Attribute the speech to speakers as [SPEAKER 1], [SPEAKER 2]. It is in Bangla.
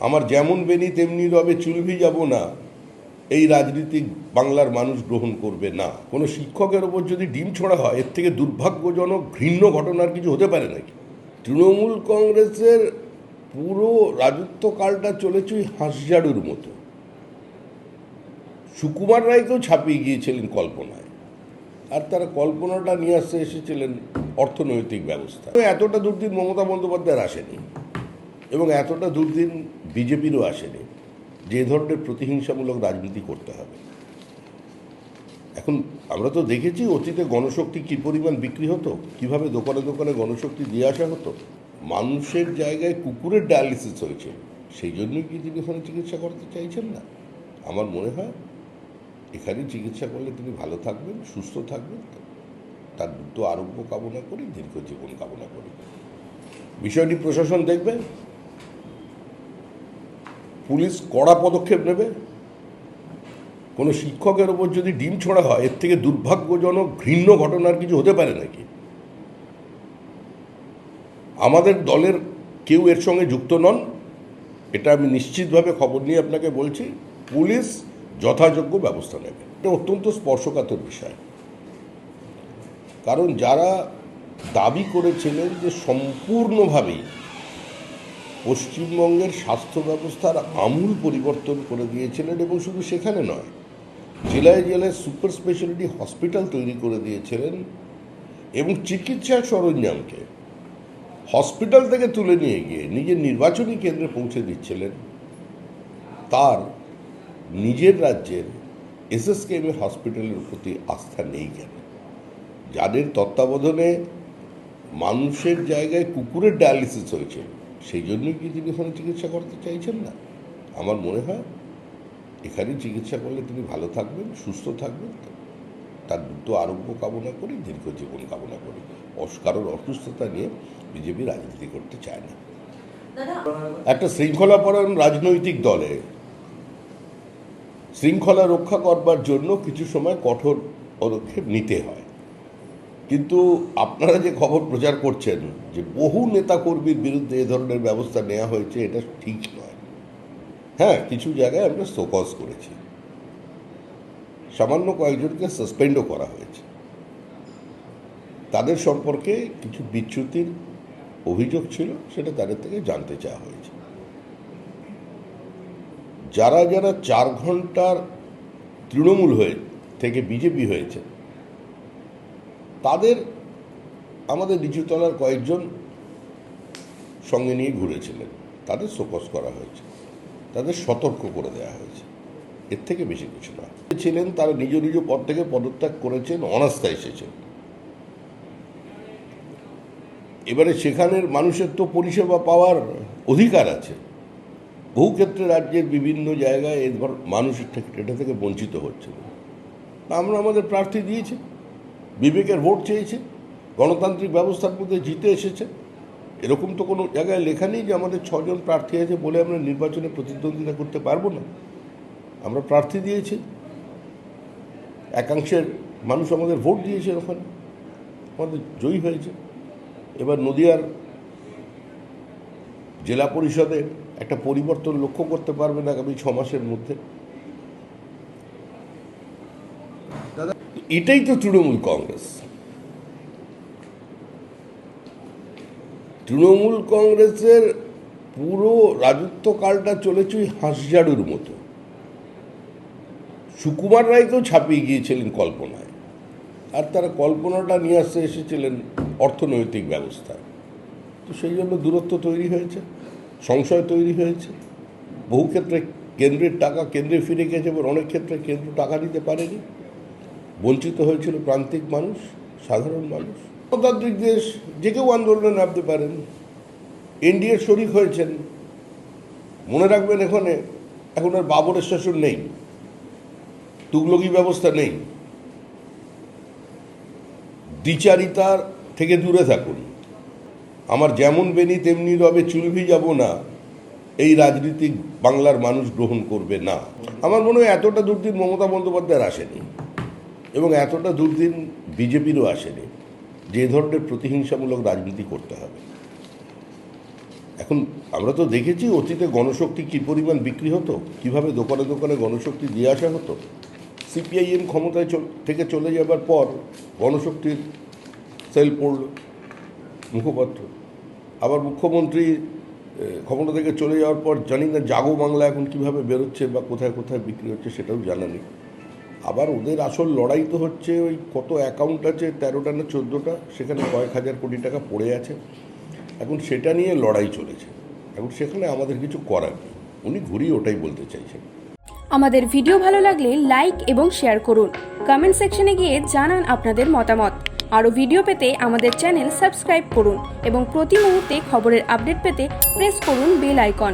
[SPEAKER 1] আমার যেমন বেনি তেমনি রবে চুল ভিজাবো না, এই রাজনীতি বাংলার মানুষ গ্রহণ করবে না। কোনো শিক্ষকের ওপর যদি ডিম ছোঁড়া হয়, এর থেকে দুর্ভাগ্যজনক ঘৃণ্য ঘটনার কিছু হতে পারে নাকি? তৃণমূল কংগ্রেসের পুরো রাজত্বকালটা চলেছে ওই হাঁসঝাড়ুর মতো। সুকুমার রায়কেও ছাপিয়ে গিয়েছিলেন কল্পনায়, আর তারা কল্পনাটা নিয়ে আসতে এসেছিলেন অর্থনৈতিক ব্যবস্থা। এতটা দুর্দিন মমতা বন্দ্যোপাধ্যায়ের আসেনি, এবং এতটা দুর্দিন বিজেপিরও আসেনি যে ধরনের প্রতিহিংসামূলক রাজনীতি করতে হবে। এখন আমরা তো দেখেছি অতীতে গণশক্তি কী পরিমাণ বিক্রি হতো, কিভাবে দোকানে দোকানে গণশক্তি দিয়ে আসা হতো। মানুষের জায়গায় কুকুরের ডায়ালিসিস হয়েছে, সেই জন্যই কি তিনি ওখানে চিকিৎসা করতে চাইছেন না? আমার মনে হয় এখানে চিকিৎসা করলে তিনি ভালো থাকবেন, সুস্থ থাকবেন, তার দ্রুত আরোগ্য কামনা করি, দীর্ঘ জীবন কামনা করি। বিষয়টি প্রশাসন দেখবে, পুলিশ কড়া পদক্ষেপ নেবে। কোনো শিক্ষকের ওপর যদি ডিম ছোঁড়া হয়, এর থেকে দুর্ভাগ্যজনক ঘৃণ্য ঘটনার কিছু হতে পারে নাকি? আমাদের দলের কেউ এর সঙ্গে যুক্ত নন, এটা আমি নিশ্চিতভাবে খবর নিয়ে আপনাকে বলছি। পুলিশ যথাযোগ্য ব্যবস্থা নেবে। এটা অত্যন্ত স্পর্শকাতর বিষয়, কারণ যারা দাবি করেছিলেন যে সম্পূর্ণভাবেই পশ্চিমবঙ্গের স্বাস্থ্য ব্যবস্থার আমূল পরিবর্তন করে দিয়েছিলেন, এবং শুধু সেখানে নয়, জেলায় জেলায় সুপার স্পেশালিটি হসপিটাল তৈরি করে দিয়েছিলেন, এবং চিকিৎসা সরঞ্জামকে হসপিটাল থেকে তুলে নিয়ে গিয়ে নিজের নির্বাচনী কেন্দ্রে পৌঁছে দিচ্ছিলেন, তার নিজের রাজ্যের এসএসকেএম হসপিটালের প্রতি আস্থা নেই কেন? যাদের তত্ত্বাবধানে মানুষের জায়গায় কুকুরের ডায়ালিসিস হয়েছে, সেই জন্যই কি তিনি ওখানে চিকিৎসা করতে চাইছেন না? আমার মনে হয় এখানে চিকিৎসা করলে তিনি ভালো থাকবেন, সুস্থ থাকবেন, তার দ্রুত আরোগ্য কামনা করি, দীর্ঘ জীবন কামনা করি। কারোর অসুস্থতা নিয়ে বিজেপি রাজনীতি করতে চায় না। একটা শৃঙ্খলাপরায়ণ রাজনৈতিক দলে শৃঙ্খলা রক্ষা করবার জন্য কিছু সময় কঠোর পদক্ষেপ নিতে হয়, কিন্তু আপনারা যে খবর প্রচার করছেন যে বহু নেতাকর্মীর বিরুদ্ধে এ ধরনের ব্যবস্থা নেওয়া হয়েছে, এটা ঠিক নয়। হ্যাঁ, কিছু জায়গায় আমরা শোকজ করেছি, সামান্য কয়েকজনকে সাসপেন্ডও করা হয়েছে, তাদের সম্পর্কে কিছু বিচ্যুতির অভিযোগ ছিল, সেটা তাদের থেকে জানতে চাওয়া হয়েছে। যারা যারা 4 ঘন্টার তৃণমূল থেকে বিজেপি হয়েছে, তাদের আমাদের নিচুতলার কয়েকজন সঙ্গে নিয়ে ঘুরেছিলেন, তাদের শোকজ করা হয়েছে, তাদের সতর্ক করে দেওয়া হয়েছে, এর থেকে বেশি কিছু না। ছিলেন তারা নিজ নিজ পদ থেকে পদত্যাগ করেছেন, অনাস্থা এসেছেন। এবারে সেখানের মানুষের তো পরিষেবা পাওয়ার অধিকার আছে। বহু ক্ষেত্রে রাজ্যের বিভিন্ন জায়গায় মানুষ এটা থেকে বঞ্চিত হচ্ছে। আমরা আমাদের প্রার্থী দিয়েছি, বিবেকের ভোট চেয়েছে, গণতান্ত্রিক ব্যবস্থার মধ্যে জিতে এসেছে। এরকম তো কোনো জায়গায় লেখা নেই যে আমাদের 6 জন প্রার্থী আছে বলে আমরা নির্বাচনে প্রতিদ্বন্দ্বিতা করতে পারবো না। আমরা প্রার্থী দিয়েছি, একাংশের মানুষ আমাদের ভোট দিয়েছে, ওখানে আমাদের জয়ী হয়েছে। এবার নদিয়ার জেলা পরিষদে একটা পরিবর্তন লক্ষ্য করতে পারবেন আগামী 6 মাসের মধ্যে। এটাই তো তৃণমূল কংগ্রেস। তৃণমূল কংগ্রেসের পুরো রাজত্বকালটা চলেছে ওই হাঁসঝাড়ুর মতো। সুকুমার রায়কেও ছাপিয়ে গিয়েছিলেন কল্পনায়, আর তারা কল্পনাটা নিয়ে আসতে এসেছিলেন অর্থনৈতিক ব্যবস্থা। তো সেই জন্য দূরত্ব তৈরি হয়েছে, সংশয় তৈরি হয়েছে। বহু ক্ষেত্রে কেন্দ্রের টাকা কেন্দ্রে ফিরে গেছে, এবং অনেক ক্ষেত্রে কেন্দ্র টাকা দিতে পারেনি, বঞ্চিত হয়েছিল প্রান্তিক মানুষ, সাধারণ মানুষ। গণতান্ত্রিক দেশ, যে কেউ আন্দোলনে নামতে পারেন, এনডিএর শরিক হয়েছেন। মনে রাখবেন, এখানে এখন আর বাবরের শাসন নেই, তুগলকি ব্যবস্থা নেই। দ্বিচারিতার থেকে দূরে থাকুন। আমার যেমন বেনি তেমনি রবে চুল ভিজাবো না, এই রাজনীতি বাংলার মানুষ গ্রহণ করবে না। আমার মনে হয় এতটা দুর্দিন মমতা বন্দ্যোপাধ্যায়ের আসেনি, এবং এতটা দুর্দিন বিজেপিরও আসেনি যে ধরনের প্রতিহিংসামূলক রাজনীতি করতে হবে। এখন আমরা তো দেখেছি অতীতে গণশক্তি কী পরিমাণ বিক্রি হতো, কিভাবে দোকানে দোকানে গণশক্তি দিয়ে আসা হতো। সিপিআইএম ক্ষমতায় থেকে চলে যাবার পর গণশক্তির সেল পড়ল মুখপাত্র, আবার মুখ্যমন্ত্রী ক্ষমতা থেকে চলে যাওয়ার পর জানি না জাগো বাংলা এখন কিভাবে বেরোচ্ছে বা কোথায় কোথায় বিক্রি হচ্ছে সেটাও জানা নেই। আবার ওদের আসল লড়াই তো হচ্ছে ওই কত অ্যাকাউন্ট আছে 13টা না 14টা, সেখানে কয়েক হাজার কোটি টাকা পড়ে আছে, এখন সেটা নিয়ে লড়াই চলেছে। এখন সেখানে আমাদের কিছু করার নেই, উনি ঘুরিয়ে ওটাই বলতে চাইছেন।
[SPEAKER 2] আমাদের ভিডিও ভালো লাগলে লাইক এবং শেয়ার করুন, কমেন্ট সেকশনে গিয়ে জানান আপনাদের মতামত। আরও ভিডিও পেতে আমাদের চ্যানেল সাবস্ক্রাইব করুন এবং প্রতি মুহূর্তে খবরের আপডেট পেতে প্রেস করুন বেল আইকন।